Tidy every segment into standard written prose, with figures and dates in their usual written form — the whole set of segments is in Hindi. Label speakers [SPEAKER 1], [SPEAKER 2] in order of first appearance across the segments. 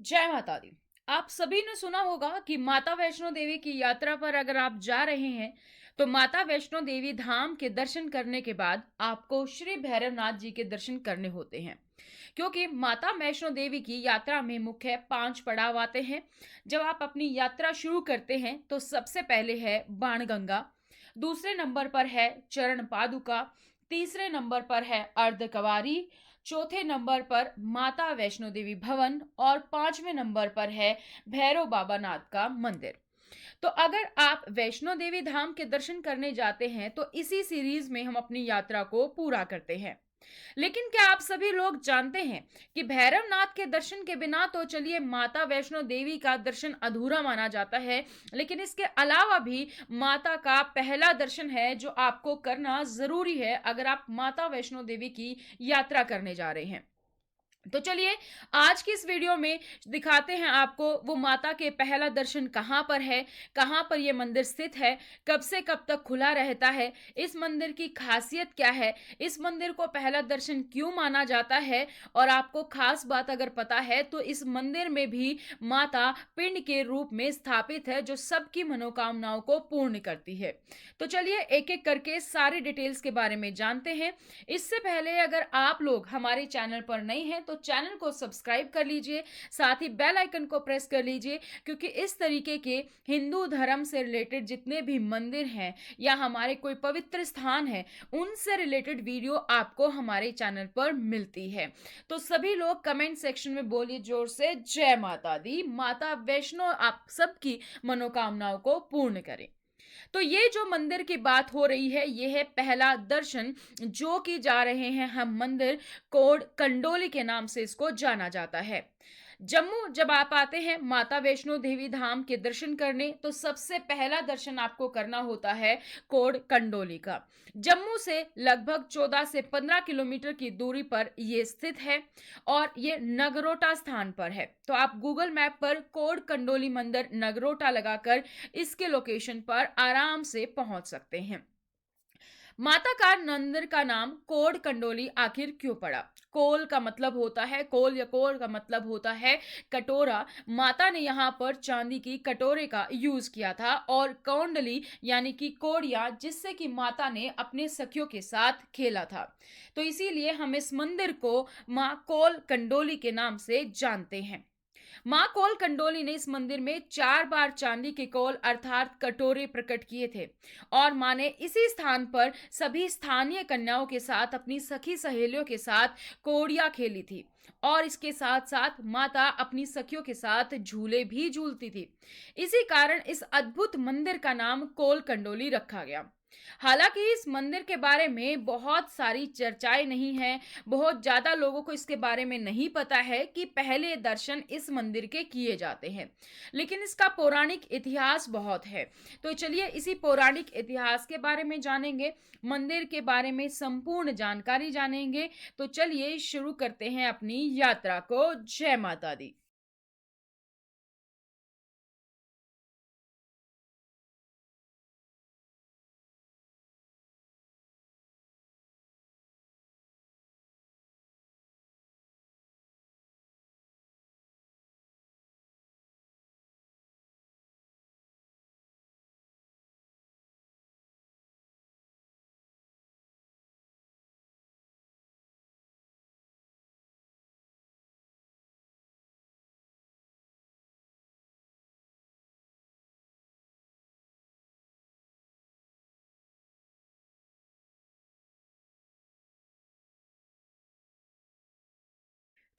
[SPEAKER 1] जय माता दी। आप सभी ने सुना होगा कि माता वैष्णो देवी की यात्रा पर अगर आप जा रहे हैं, तो माता वैष्णो देवी धाम के दर्शन करने के बाद आपको श्री भैरवनाथ जी के दर्शन करने होते हैं। क्योंकि माता वैष्णो देवी की यात्रा में मुख्य 5 पड़ाव आते हैं। जब आप अपनी यात्रा शुरू करते हैं, तो सबसे पहले है बाणगंगा, दूसरे नंबर पर है चरण पादुका, तीसरे नंबर पर है अर्धकवारी, चौथे नंबर पर माता वैष्णो देवी भवन और पांचवें नंबर पर है भैरव बाबा नाथ का मंदिर। तो अगर आप वैष्णो देवी धाम के दर्शन करने जाते हैं, तो इसी सीरीज में हम अपनी यात्रा को पूरा करते हैं। लेकिन क्या आप सभी लोग जानते हैं कि भैरवनाथ के दर्शन के बिना तो चलिए माता वैष्णो देवी का दर्शन अधूरा माना जाता है, लेकिन इसके अलावा भी माता का पहला दर्शन है जो आपको करना जरूरी है अगर आप माता वैष्णो देवी की यात्रा करने जा रहे हैं। तो चलिए आज की इस वीडियो में दिखाते हैं आपको वो माता के पहला दर्शन कहाँ पर है, कहाँ पर ये मंदिर स्थित है, कब से कब तक खुला रहता है, इस मंदिर की खासियत क्या है, इस मंदिर को पहला दर्शन क्यों माना जाता है। और आपको खास बात अगर पता है तो इस मंदिर में भी माता पिंड के रूप में स्थापित है जो सबकी मनोकामनाओं को पूर्ण करती है। तो चलिए एक एक करके सारी डिटेल्स के बारे में जानते हैं। इससे पहले अगर आप लोग हमारे चैनल पर नए हैं तो चैनल को सब्सक्राइब कर लीजिए, साथ ही बेल आइकन को प्रेस कर लीजिए, क्योंकि इस तरीके के हिंदू धर्म से रिलेटेड जितने भी मंदिर हैं या हमारे कोई पवित्र स्थान है, उनसे रिलेटेड वीडियो आपको हमारे चैनल पर मिलती है। तो सभी लोग कमेंट सेक्शन में बोलिए जोर से जय माता दी, माता वैष्णो आप सबकी मनोकामनाओं को पूर्ण करें। तो ये जो मंदिर की बात हो रही है, ये है पहला दर्शन जो कि जा रहे हैं हम मंदिर कोड कंडोली के नाम से इसको जाना जाता है। जम्मू जब आप आते हैं माता वैष्णो देवी धाम के दर्शन करने, तो सबसे पहला दर्शन आपको करना होता है कोड कंडोली का। जम्मू से लगभग 14 से 15 किलोमीटर की दूरी पर ये स्थित है और ये नगरोटा स्थान पर है। तो आप गूगल मैप पर कोड कंडोली मंदिर नगरोटा लगाकर इसके लोकेशन पर आराम से पहुंच सकते हैं। माता का मंदिर का नाम कोड कंडोली आखिर क्यों पड़ा? कोल का मतलब होता है कोल, या कोल का मतलब होता है कटोरा। माता ने यहाँ पर चांदी की कटोरे का यूज किया था और कौंडली यानी कि कोड़िया, जिससे कि माता ने अपने सखियों के साथ खेला था। तो इसीलिए हम इस मंदिर को माँ कोल कंडोली के नाम से जानते हैं। मां कोल कंडोली ने इस मंदिर में 4 बार चांदी के कोल अर्थात कटोरे प्रकट किए थे और मां ने इसी स्थान पर सभी स्थानीय कन्याओं के साथ अपनी सखी सहेलियों के साथ कोड़िया खेली थी और इसके साथ साथ माता अपनी सखियों के साथ झूले भी झूलती थी। इसी कारण इस अद्भुत मंदिर का नाम कोल कंडोली रखा गया। हालांकि इस मंदिर के बारे में बहुत सारी चर्चाएं नहीं हैं, बहुत ज़्यादा लोगों को इसके बारे में नहीं पता है कि पहले दर्शन इस मंदिर के किए जाते हैं, लेकिन इसका पौराणिक इतिहास बहुत है। तो चलिए इसी पौराणिक इतिहास के बारे में जानेंगे, मंदिर के बारे में संपूर्ण जानकारी जानेंगे। तो चलिए शुरू करते हैं अपनी यात्रा को। जय माता दी।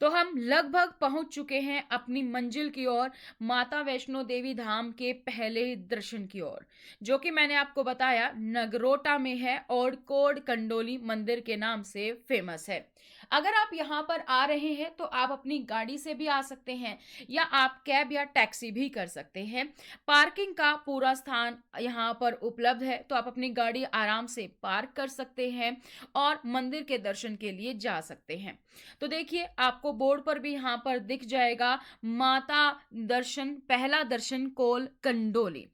[SPEAKER 1] तो हम लगभग पहुंच चुके हैं अपनी मंजिल की ओर, माता वैष्णो देवी धाम के पहले दर्शन की ओर, जो कि मैंने आपको बताया नगरोटा में है और कोड कंडोली मंदिर के नाम से फेमस है। अगर आप यहाँ पर आ रहे हैं तो आप अपनी गाड़ी से भी आ सकते हैं या आप कैब या टैक्सी भी कर सकते हैं। पार्किंग का पूरा स्थान यहाँ पर उपलब्ध है, तो आप अपनी गाड़ी आराम से पार्क कर सकते हैं और मंदिर के दर्शन के लिए जा सकते हैं। तो देखिए आपको बोर्ड पर भी यहाँ पर दिख जाएगा माता दर्शन, पहला दर्शन कोल कंडोली।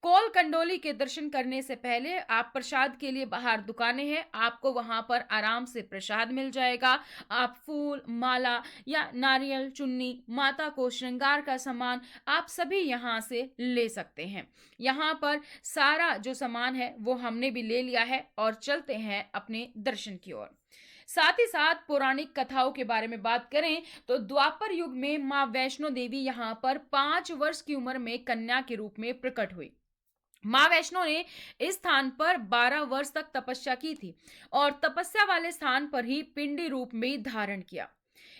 [SPEAKER 1] कोल कंडोली के दर्शन करने से पहले आप प्रसाद के लिए बाहर दुकानें हैं, आपको वहां पर आराम से प्रसाद मिल जाएगा। आप फूल, माला या नारियल, चुन्नी, माता को श्रृंगार का सामान आप सभी यहाँ से ले सकते हैं। यहाँ पर सारा जो सामान है वो हमने भी ले लिया है और चलते हैं अपने दर्शन की ओर। साथ ही साथ पौराणिक कथाओं के बारे में बात करें तो द्वापर युग में मां वैष्णो देवी यहाँ पर 5 वर्ष की उम्र में कन्या के रूप में प्रकट हुई। मां वैष्णो ने इस स्थान पर 12 वर्ष तक तपस्या की थी और तपस्या वाले स्थान पर ही पिंडी रूप में धारण किया।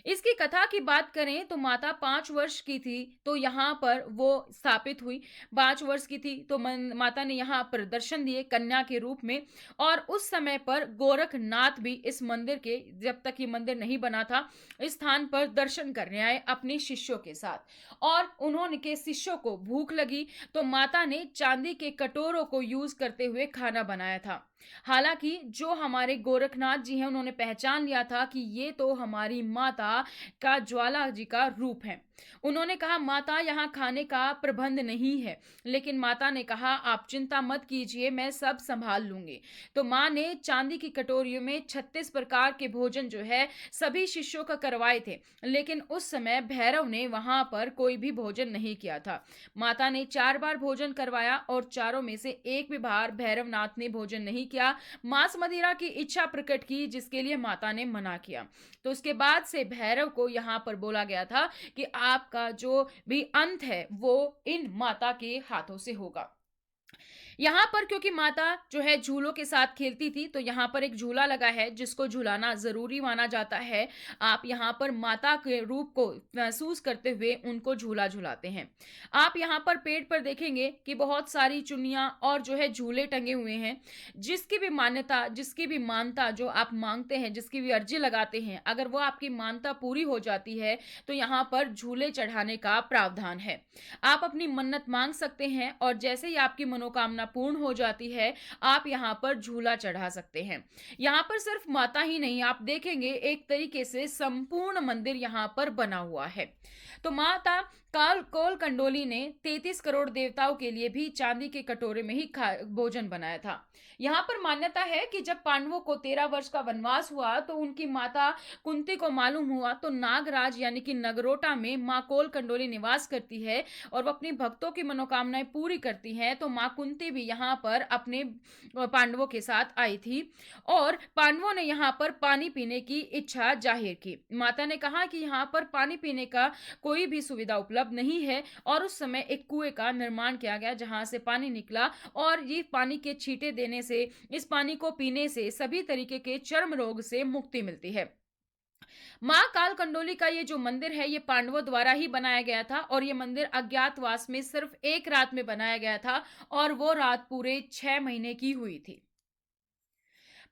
[SPEAKER 1] इसकी कथा की बात करें तो माता 5 वर्ष की थी तो यहाँ पर वो स्थापित हुई। 5 वर्ष की थी तो माता ने यहाँ पर दर्शन दिए कन्या के रूप में। और उस समय पर गोरखनाथ भी इस मंदिर के, जब तक ये मंदिर नहीं बना था, इस स्थान पर दर्शन करने आए अपने शिष्यों के साथ। और उन्होंने के शिष्यों को भूख लगी तो माता ने चांदी के कटोरों को यूज करते हुए खाना बनाया था। हालांकि जो हमारे गोरखनाथ जी हैं उन्होंने पहचान लिया था कि ये तो हमारी माता का, ज्वाला जी का रूप है। उन्होंने कहा माता यहाँ खाने का प्रबंध नहीं है, लेकिन माता ने कहा आप चिंता मत कीजिए, मैं सब संभाल लूंगी। तो माँ ने चांदी की कटोरियों में 36 प्रकार के भोजन जो है सभी शिष्यों का करवाए थे, लेकिन उस समय भैरव ने वहां पर कोई भी भोजन नहीं किया था। माता ने 4 बार भोजन करवाया और चारों में से एक भी बार भैरवनाथ ने भोजन नहीं किया। मांस मदिरा की इच्छा प्रकट की जिसके लिए माता ने मना किया। तो उसके बाद से भैरव को यहाँ पर बोला गया था कि आपका जो भी अंत है वो इन माता के हाथों से होगा। यहाँ पर क्योंकि माता जो है झूलों के साथ खेलती थी तो यहाँ पर एक झूला लगा है जिसको झुलाना जरूरी माना जाता है। आप यहाँ पर माता के रूप को महसूस करते हुए उनको झूला झुलाते हैं। आप यहाँ पर पेड़ पर देखेंगे कि बहुत सारी चुन्नियां और जो है झूले टंगे हुए हैं। जिसकी भी मान्यता, जिसकी भी मानता जो आप मांगते हैं, जिसकी भी अर्जी लगाते हैं, अगर वो आपकी मानता पूरी हो जाती है तो यहाँ पर झूले चढ़ाने का प्रावधान है। आप अपनी मन्नत मांग सकते हैं और जैसे ही आपकी मनोकामना पूर्ण हो जाती है आप यहाँ पर झूला चढ़ा सकते हैं। यहाँ पर सिर्फ माता ही नहीं, आप देखेंगे एक तरीके से संपूर्ण मंदिर यहाँ पर बना हुआ है। तो माता काल कोल कंडोली ने 33 करोड़ देवताओं के लिए भी चांदी के कटोरे में ही भोजन बनाया था। यहाँ पर मान्यता है कि जब पांडवों को 13 वर्ष का वनवास हुआ तो उनकी माता कुंती को मालूम हुआ तो नागराज यानी कि नगरोटा में माँ कोल कंडोली निवास करती है और वो अपनी भक्तों की मनोकामनाएं पूरी करती हैं। तो माँ कुंती भी यहाँ पर अपने पांडवों के साथ आई थी और पांडवों ने यहाँ पर पानी पीने की इच्छा जाहिर की। माता ने कहा कि यहाँ पर पानी पीने का कोई भी सुविधा उपलब्ध नहीं है और उस समय एक कुएं का निर्माण किया गया जहां से पानी निकला और ये पानी के छींटे देने से, इस पानी को पीने से सभी तरीके के चर्म रोग से मुक्ति मिलती है। मां काल कंडोली का ये जो मंदिर है ये पांडवों द्वारा ही बनाया गया था और ये मंदिर अज्ञातवास में सिर्फ एक रात में बनाया गया था और वो रात पूरे 6 महीने की हुई थी।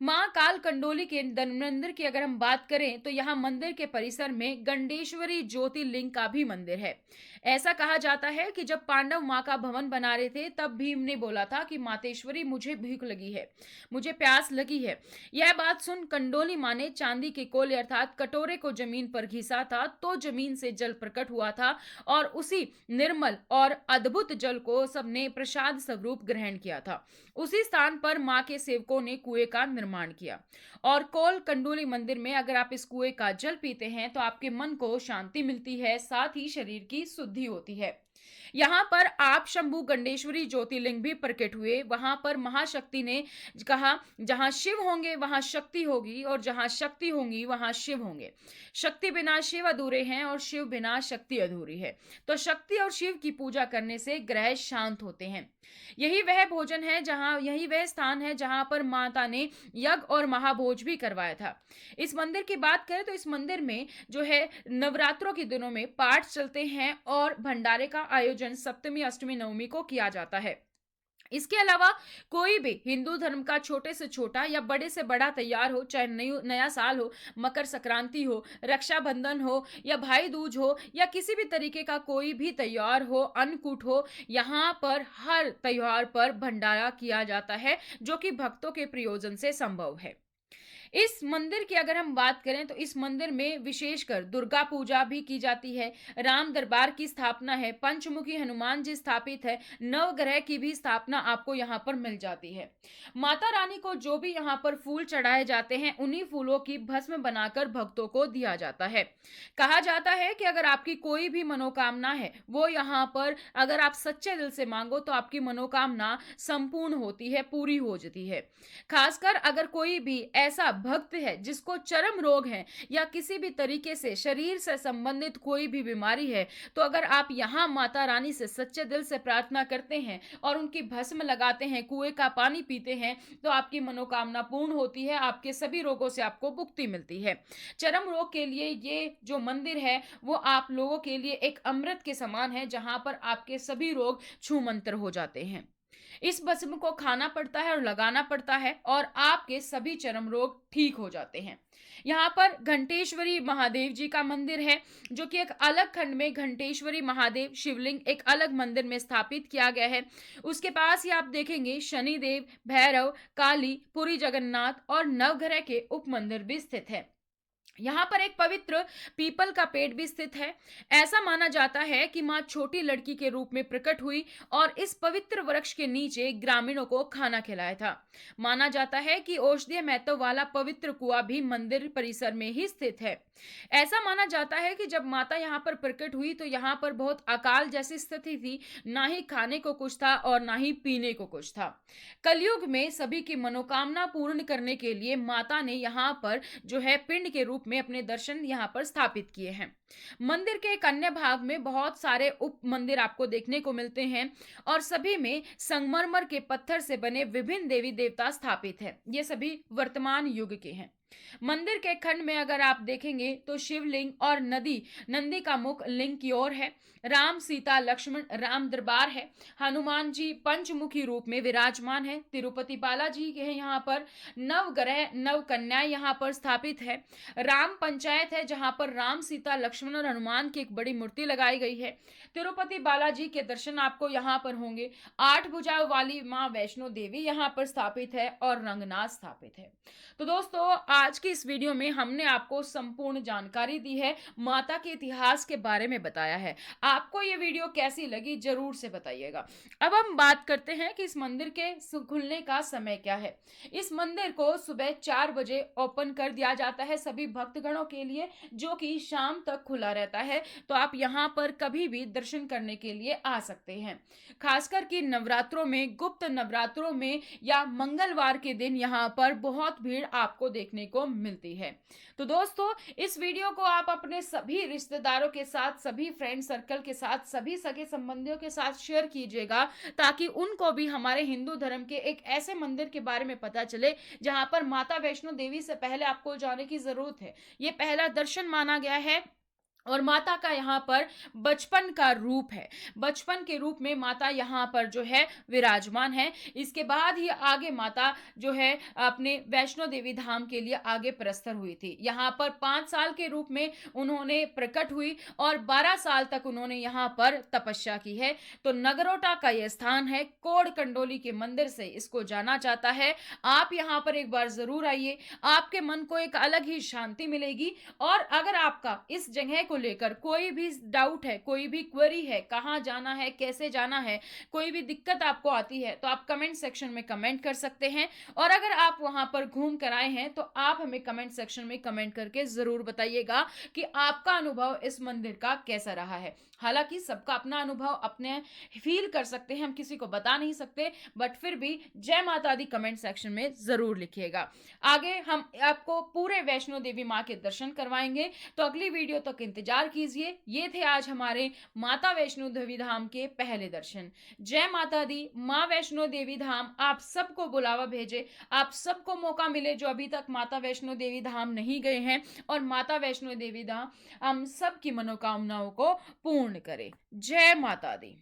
[SPEAKER 1] मां काल कंडोली के मंदिर की अगर हम बात करें तो यहाँ मंदिर के परिसर में गंडेश्वरी ज्योतिर्लिंग का भी मंदिर है। ऐसा कहा जाता है कि जब पांडव मां का भवन बना रहे थे तब भीम ने बोला था कि मातेश्वरी मुझे भूख लगी है, मुझे प्यास लगी है। यह बात सुन कंडोली मां ने चांदी के कोले अर्थात कटोरे को जमीन पर घिसा था तो जमीन से जल प्रकट हुआ था और उसी निर्मल और अद्भुत जल को सबने प्रसाद स्वरूप ग्रहण किया था। उसी स्थान पर मां के सेवकों ने कुएं का निर्माण किया और कोल कंडोली मंदिर में अगर आप इस कुएं का जल पीते हैं तो आपके मन को शांति मिलती है, साथ ही शरीर की शुद्धि होती है। यहाँ पर आप शंभु गंडेश्वरी ज्योतिर्लिंग भी प्रकट हुए। वहां पर महाशक्ति ने कहा जहां शिव होंगे वहां शक्ति होगी और जहां शक्ति होंगी वहां शिव होंगे। शक्ति बिना शिव अधूरे हैं और शिव बिना शक्ति अधूरी है। तो शक्ति और शिव की पूजा करने से ग्रह शांत होते हैं। यही वह भोजन है जहां, यही वह स्थान है जहां पर माता ने यज्ञ और महाभोज भी करवाया था। इस मंदिर की बात करें तो इस मंदिर में जो है नवरात्रों के दिनों में पाठ चलते हैं और भंडारे का आयोजन सप्तमी, अष्टमी, नवमी को किया जाता है। इसके अलावा कोई भी हिंदू धर्म का छोटे से छोटा या बड़े से बड़ा त्योहार हो, चाहे नया साल हो, मकर संक्रांति हो, रक्षाबंधन हो या भाई दूज हो या किसी भी तरीके का कोई भी त्योहार हो, अन्नकूट हो, यहाँ पर हर त्योहार पर भंडारा किया जाता है जो कि भक्तों के प्रयोजन से संभव है। इस मंदिर की अगर हम बात करें तो इस मंदिर में विशेषकर दुर्गा पूजा भी की जाती है, राम दरबार की स्थापना है, पंचमुखी हनुमान जी स्थापित है, नवग्रह की भी स्थापना आपको यहाँ पर मिल जाती है। माता रानी को जो भी यहाँ पर फूल चढ़ाए जाते हैं, उन्हीं फूलों की भस्म बनाकर भक्तों को दिया जाता है। कहा जाता है कि अगर आपकी कोई भी मनोकामना है, वो यहाँ पर अगर आप सच्चे दिल से मांगो तो आपकी मनोकामना संपूर्ण होती है, पूरी हो जाती है। खासकर अगर कोई भी ऐसा भक्त है जिसको चरम रोग है या किसी भी तरीके से शरीर से संबंधित कोई भी बीमारी है, तो अगर आप यहाँ माता रानी से सच्चे दिल से प्रार्थना करते हैं और उनकी भस्म लगाते हैं, कुएं का पानी पीते हैं, तो आपकी मनोकामना पूर्ण होती है, आपके सभी रोगों से आपको मुक्ति मिलती है। चरम रोग के लिए ये जो मंदिर है वो आप लोगों के लिए एक अमृत के समान है, जहां पर आपके सभी रोग छूमंतर हो जाते हैं। इस भस्म को खाना पड़ता है और लगाना पड़ता है और आपके सभी चरम रोग ठीक हो जाते हैं। यहाँ पर घंटेश्वरी महादेव जी का मंदिर है, जो कि एक अलग खंड में घंटेश्वरी महादेव शिवलिंग एक अलग मंदिर में स्थापित किया गया है। उसके पास ही आप देखेंगे शनिदेव, भैरव, काली, पुरी जगन्नाथ और नवग्रह के उप मंदिर भी स्थित है। यहाँ पर एक पवित्र पीपल का पेड़ भी स्थित है। ऐसा माना जाता है कि माँ छोटी लड़की के रूप में प्रकट हुई और इस पवित्र वृक्ष के नीचे ग्रामीणों को खाना खिलाया था। माना जाता है कि औषधीय महत्व वाला पवित्र कुआं भी मंदिर परिसर में ही स्थित है। ऐसा माना जाता है कि जब माता यहाँ पर प्रकट हुई तो यहाँ पर बहुत अकाल जैसी स्थिति थी, ना ही खाने को कुछ था और ना ही पीने को कुछ था। कलयुग में सभी की मनोकामना पूर्ण करने के लिए माता ने यहाँ पर जो है पिंड के रूप में अपने दर्शन यहाँ पर स्थापित किए हैं। मंदिर के एक अन्य भाग में बहुत सारे उप मंदिर आपको देखने को मिलते हैं और सभी में संगमरमर के पत्थर से बने विभिन्न देवी देवता स्थापित है। ये सभी वर्तमान युग के हैं। मंदिर के खंड में अगर आप देखेंगे तो शिवलिंग और नंदी का मुख लिंग की ओर है। राम, सीता, लक्ष्मण राम दरबार है। हनुमान जी पंचमुखी रूप में विराजमान है। तिरुपति बालाजी के हैं यहाँ पर। नवग्रह नव कन्याएं यहाँ पर स्थापित है। राम पंचायत है, जहाँ पर राम, सीता, लक्ष्मण और हनुमान की एक बड़ी मूर्ति लगाई गई है। तिरुपति बालाजी के दर्शन आपको यहाँ पर होंगे। 8 भुजाओं वाली माँ वैष्णो देवी यहाँ पर स्थापित है और रंगनाथ स्थापित है। तो दोस्तों, आज की इस वीडियो में हमने आपको संपूर्ण जानकारी दी है, माता के इतिहास के बारे में बताया है। आपको ये वीडियो कैसी लगी जरूर से बताइएगा। अब हम बात करते हैं कि इस मंदिर के खुलने का समय क्या है। इस मंदिर को सुबह 4 बजे ओपन कर दिया जाता है सभी भक्तगणों के लिए, जो कि शाम तक खुला रहता है। तो आप यहाँ पर कभी भी दर्शन करने के लिए आ सकते हैं। खासकर कि नवरात्रों में, गुप्त नवरात्रों में या मंगलवार के दिन यहाँ पर बहुत भीड़ आपको देखने को मिलती है। तो दोस्तों, इस वीडियो को आप अपने सभी रिश्तेदारों के साथ, सभी फ्रेंड सर्कल के साथ, सभी सगे संबंधियों के साथ शेयर कीजिएगा, ताकि उनको भी हमारे हिंदू धर्म के एक ऐसे मंदिर के बारे में पता चले जहां पर माता वैष्णो देवी से पहले आपको जाने की जरूरत है। ये पहला दर्शन माना गया है और माता का यहाँ पर बचपन का रूप है। बचपन के रूप में माता यहाँ पर जो है विराजमान है। इसके बाद ही आगे माता जो है अपने वैष्णो देवी धाम के लिए आगे प्रस्तर हुई थी। यहाँ पर 5 साल के रूप में उन्होंने प्रकट हुई और 12 साल तक उन्होंने यहाँ पर तपस्या की है। तो नगरोटा का यह स्थान है, कोड कंडोली के मंदिर से इसको जाना जाता है। आप यहाँ पर एक बार जरूर आइए, आपके मन को एक अलग ही शांति मिलेगी। और अगर आपका इस जगह को लेकर कोई भी डाउट है, कोई भी क्वेरी है, कहां जाना है, कैसे जाना है, कोई भी दिक्कत आपको आती है, तो आप कमेंट सेक्शन में कमेंट कर सकते हैं। और अगर आप वहां पर घूम कर आए हैं तो आप हमें कमेंट सेक्शन में कमेंट करके जरूर बताइएगा कि आपका अनुभव इस मंदिर का कैसा रहा है। हालांकि सबका अपना अनुभव अपने फील कर सकते हैं, हम किसी को बता नहीं सकते, बट फिर भी जय माता दी कमेंट सेक्शन में जरूर लिखिएगा। आगे हम आपको पूरे वैष्णो देवी माँ के दर्शन करवाएंगे, तो अगली वीडियो तक इंतजार कीजिए। ये थे आज हमारे माता वैष्णो देवी धाम के पहले दर्शन। जय माता दी, माँ वैष्णो देवी धाम आप सबको बुलावा भेजे, आप सबको मौका मिले जो अभी तक माता वैष्णो देवी धाम नहीं गए हैं, और माता वैष्णो देवी धाम हम सबकी मनोकामनाओं को पूर्ण करे। जय माता दी।